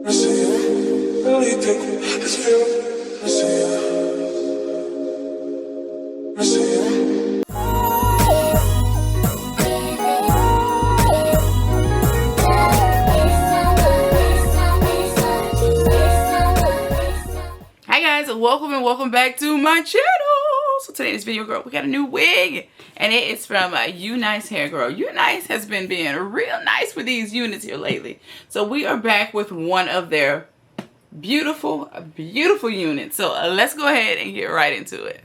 Hi guys, welcome back to my channel. So today's video, girl, we got a new wig, and it is from UNice hair, girl. UNice has been being real nice with these units here lately. So we are back with one of their beautiful units. So let's go ahead and get right into it.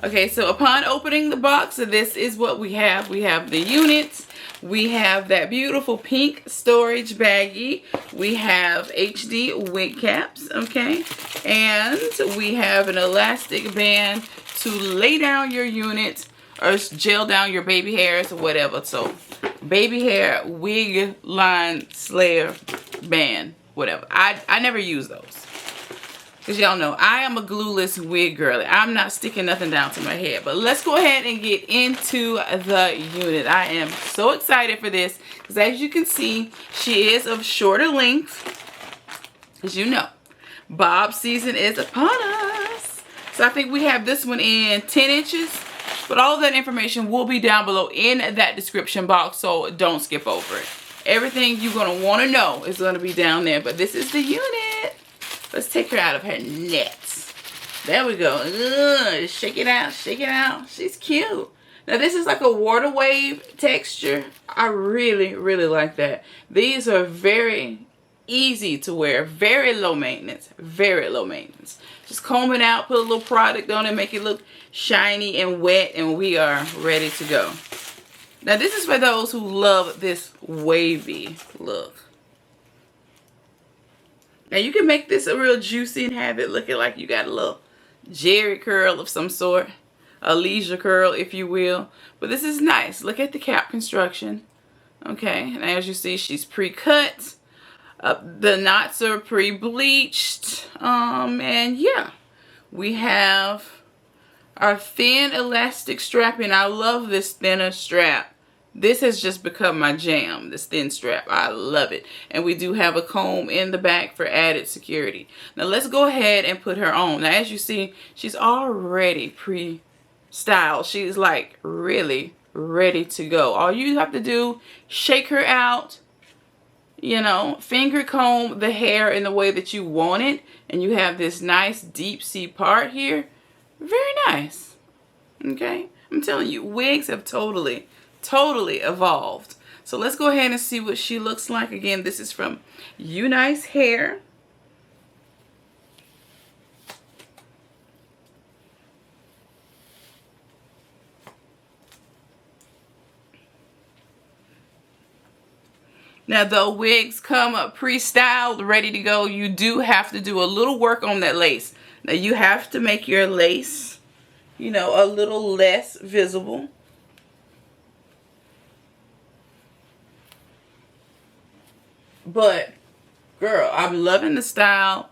Okay, so upon opening the box, this is what we have. We have the units. We have that beautiful pink storage baggie. We have HD wig caps, okay? And we have an elastic band to lay down your unit or gel down your baby hairs or whatever. So, baby hair, wig line, slayer, band, whatever. I never use those. Because y'all know, I am a glueless wig girl. I'm not sticking nothing down to my head. But let's go ahead and get into the unit. I am so excited for this. Because as you can see, she is of shorter length. As you know, bob season is upon us. So I think we have this one in 10 inches. But all of that information will be down below in that description box. So don't skip over it. Everything you're going to want to know is going to be down there. But this is the unit. Let's take her out of her net. There we go. Ugh, shake it out, shake it out. She's cute. Now this is like a water wave texture. I really like that. These are very easy to wear. Very low maintenance. Very low maintenance. Just comb it out, put a little product on it, make it look shiny and wet, and we are ready to go. Now this is for those who love this wavy look. Now you can make this a real juicy and have it looking like you got a little Jerry curl of some sort. A leisure curl, if you will. But this is nice. Look at the cap construction. Okay, and as you see, she's pre-cut. The knots are pre-bleached. And yeah, we have our thin elastic strap, and I love this thinner strap. This has just become my jam, this thin strap. I love it. And we do have a comb in the back for added security. Now let's go ahead and put her on. Now as you see, she's already pre-styled. She's like really ready to go. All you have to do, shake her out, you know, finger comb the hair in the way that you want it. And you have this nice deep C part here. Very nice. Okay? I'm telling you, wigs have totally evolved. So let's go ahead and see what she looks like. Again, this is from UNice hair. Now the wigs come up pre-styled, ready to go. You do have to do a little work on that lace. Now you have to make your lace, you know, a little less visible. But, girl, I'm loving the style.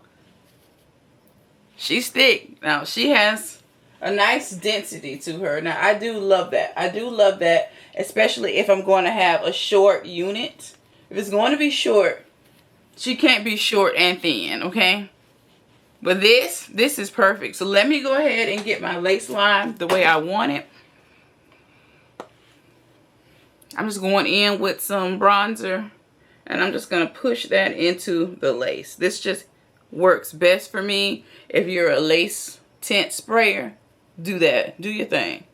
She's thick. Now, she has a nice density to her. Now, I do love that. I do love that, especially if I'm going to have a short unit. If it's going to be short, she can't be short and thin, okay? But this is perfect. So, let me go ahead and get my lace line the way I want it. I'm just going in with some bronzer. And I'm just going to push that into the lace. This just works best for me. If you're a lace tint sprayer, do that. Do your thing.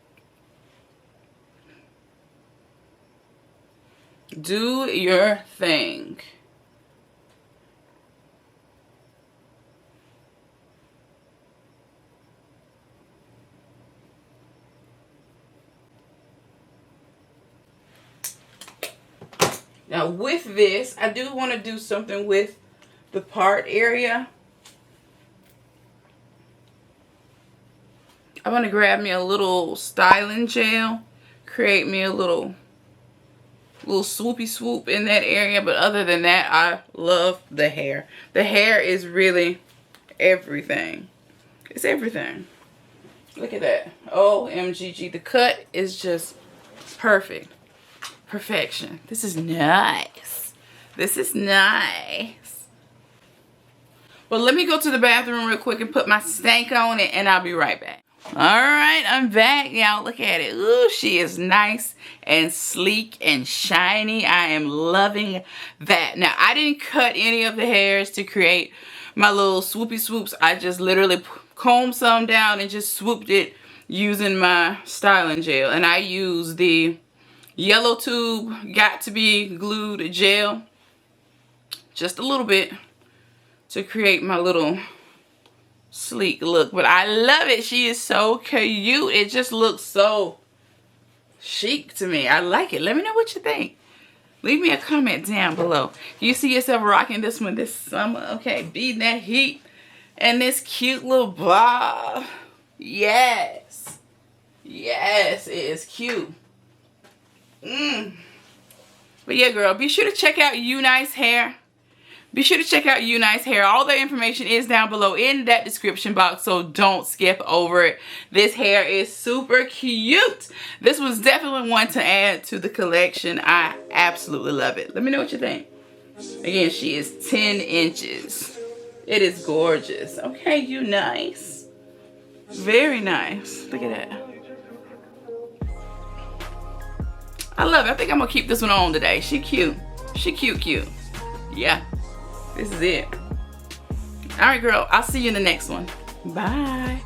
Do your thing. Now with this, I do want to do something with the part area. I want to grab me a little styling gel, create me a little swoopy swoop in that area. But other than that, I love the hair. The hair is really everything. It's everything. Look at that. OMGG. The cut is just perfect. Perfection. This is nice. This is nice. Well, let me go to the bathroom real quick and put my stank on it, and I'll be right back. All right, I'm back. Y'all, look at it. Ooh, she is nice and sleek and shiny. I am loving that. Now, I didn't cut any of the hairs to create my little swoopy swoops. I just literally combed some down and just swooped it using my styling gel. And I use the yellow tube got to be glued gel, just a little bit, to create my little sleek look. But I love it. She is so cute. It just looks so chic to me. I like it. Let me know what you think. Leave me a comment down below. You see yourself rocking this one this summer? Okay, beating that heat and this cute little bob. Yes. Yes, it is cute. But yeah, girl, be sure to check out UNice hair. Be sure to check out UNice hair. All their information is down below in that description box, so don't skip over it. This hair is super cute. This was definitely one to add to the collection. I absolutely love it. Let me know what you think. Again, she is 10 inches. It is gorgeous. Okay, UNice. Very nice. Look at that. I love it. I think I'm going to keep this one on today. She cute. She cute. Yeah. This is it. All right, girl. I'll see you in the next one. Bye.